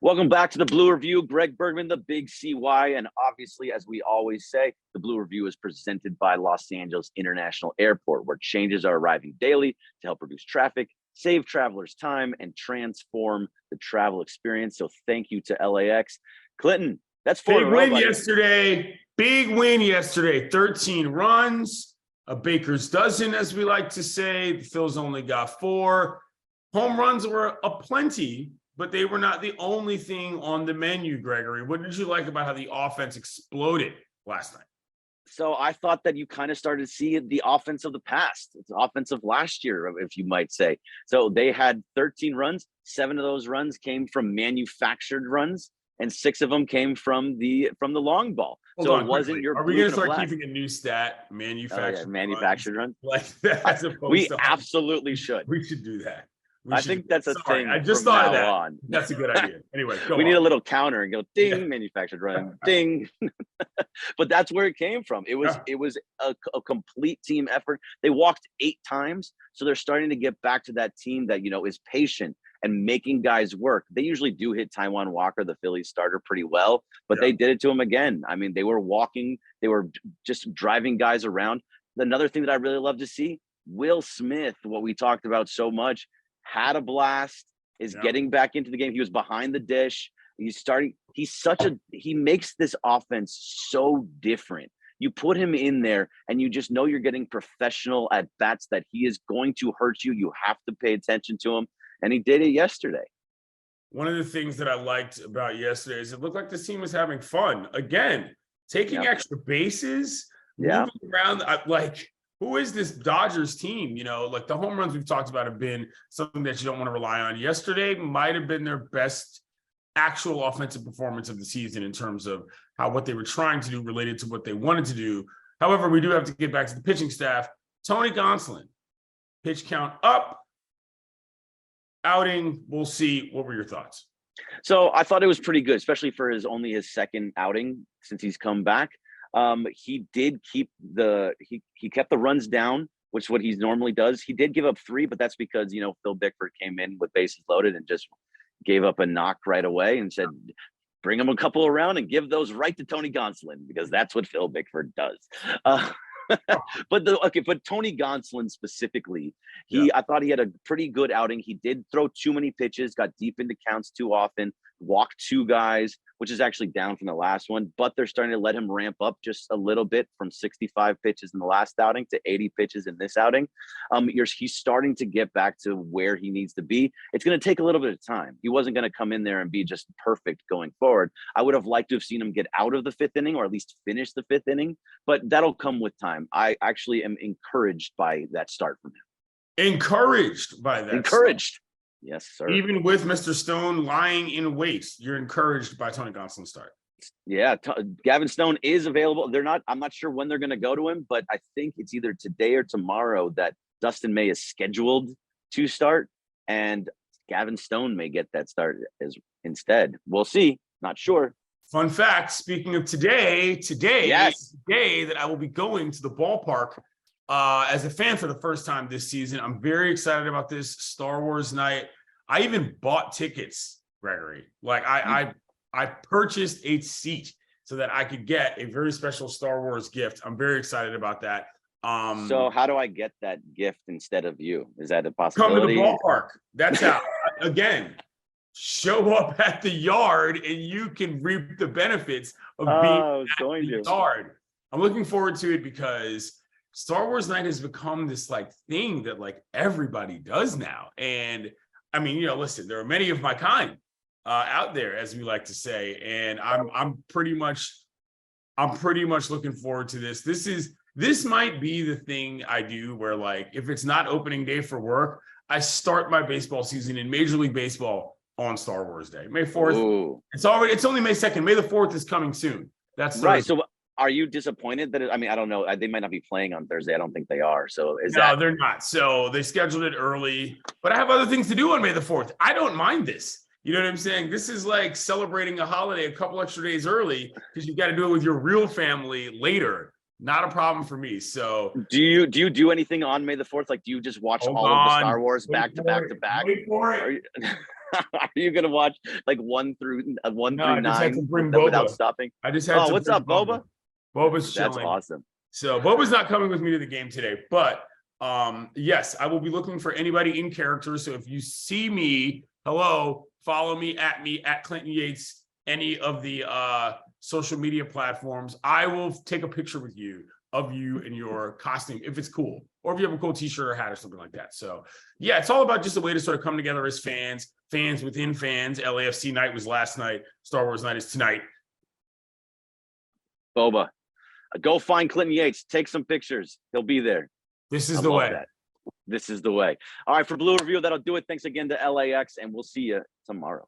Welcome back to the Blue Review. Greg Bergman, the Big CY. And obviously, as we always say, the Blue Review is presented by Los Angeles International Airport, where changes are arriving daily to help reduce traffic, save travelers time, and transform the travel experience. So thank you to LAX. Clinton, that's four in a row, Big win buddy. yesterday. Big win yesterday. 13 runs, a baker's dozen, as we like to say. The Phils only got 4. Home runs were aplenty, but they were not the only thing on the menu, Gregory. What did you like about how the offense exploded last night? So I thought that you kind of started to see the offense of the past. It's the offense of last year, if you might say. So they had 13 runs. 7 of those runs came from manufactured runs, and 6 of them came from the long ball. Hold so on, it wasn't quickly. your. Are we going to start keeping a new stat? Manufactured runs. Like that, as opposed we to absolutely should. We should do that. I think that's a thing. I just thought of that. That's a good idea. Anyway, we need a little counter and go ding, manufactured run, ding. But that's where it came from. It was a complete team effort. They walked 8 times, so they're starting to get back to that team that is patient and making guys work. They usually do hit Taijuan Walker, the Phillies starter, pretty well, but they did it to him again. I mean, they were walking, they were just driving guys around. Another thing that I really love to see, Will Smith, what we talked about so much, had a blast, is getting back into the game. He was behind the dish. He makes this offense so different. You put him in there and you just know you're getting professional at bats, that he is going to hurt you. You have to pay attention to him. And he did it yesterday. One of the things that I liked about yesterday is it looked like this team was having fun. Again, taking extra bases, moving around, who is this Dodgers team? Like the home runs we've talked about have been something that you don't want to rely on. Yesterday might have been their best actual offensive performance of the season in terms of what they were trying to do related to what they wanted to do. However, we do have to get back to the pitching staff. Tony Gonsolin, pitch count up, outing, we'll see. What were your thoughts? So I thought it was pretty good, especially for only his second outing since he's come back. He did keep he kept the runs down, which is what he normally does. He did give up 3, but that's because Phil Bickford came in with bases loaded and just gave up a knock right away and said, bring him a couple around and give those right to Tony Gonsolin, because that's what Phil Bickford does. But Tony Gonsolin specifically, I thought he had a pretty good outing. He did throw too many pitches, got deep into counts too often, walked 2 guys, which is actually down from the last one, but they're starting to let him ramp up just a little bit from 65 pitches in the last outing to 80 pitches in this outing. He's starting to get back to where he needs to be. It's going to take a little bit of time. He wasn't going to come in there and be just perfect going forward. I would have liked to have seen him get out of the 5th inning, or at least finish the 5th inning, but that'll come with time. I actually am encouraged by that start from him. Encouraged by that. Encouraged. Yes, sir. Even with Mr. Stone lying in wait, you're encouraged by Tony Gonsolin's start. Yeah, Gavin Stone is available. I'm not sure when they're going to go to him, but I think it's either today or tomorrow that Dustin May is scheduled to start, and Gavin Stone may get that start instead. We'll see. Not sure. Fun fact, speaking of today is the day that I will be going to the ballpark as a fan for the first time this season. I'm very excited about this Star Wars night. I even bought tickets, Gregory. I purchased a seat so that I could get a very special Star Wars gift. I'm very excited about that. So how do I get that gift instead of you? Is that a possibility? Come to the ballpark. That's how. Again, show up at the yard and you can reap the benefits of being at the yard. I'm looking forward to it because Star Wars night has become this thing that everybody does now. And I mean, listen, there are many of my kind out there, as we like to say, and I'm pretty much looking forward to this. This might be the thing I do where if it's not opening day for work, I start my baseball season in Major League Baseball on Star Wars Day, May 4th. Ooh. It's only May 2nd. May the 4th is coming soon. That's right. So are you disappointed that I don't know. They might not be playing on Thursday. I don't think they are. So they're not. So they scheduled it early, but I have other things to do on May the 4th. I don't mind this. You know what I'm saying? This is like celebrating a holiday a couple extra days early because you got to do it with your real family later. Not a problem for me. So do you do anything on May the 4th? Like, do you just watch all of the Star Wars back to back to back? Wait for Are it. you, are you gonna watch like 1 through I just had to 9 bring without Boba. stopping? I just had Oh, to what's bring up, Boba? Boba's That's chilling. awesome. So Boba's not coming with me to the game today, but yes, I will be looking for anybody in character. So if you see me, hello, follow me at Clinton Yates, any of the social media platforms. I will take a picture with you of you in your costume if it's cool, or if you have a cool t-shirt or hat or something like that. So yeah, it's all about just a way to sort of come together as fans within fans. LAFC night was last night. Star Wars night is tonight. Boba, go find Clinton Yates. Take some pictures. He'll be there. This is the way. That. This is the way. All right, for Blue Review, that'll do it. Thanks again to LAX, and we'll see you tomorrow.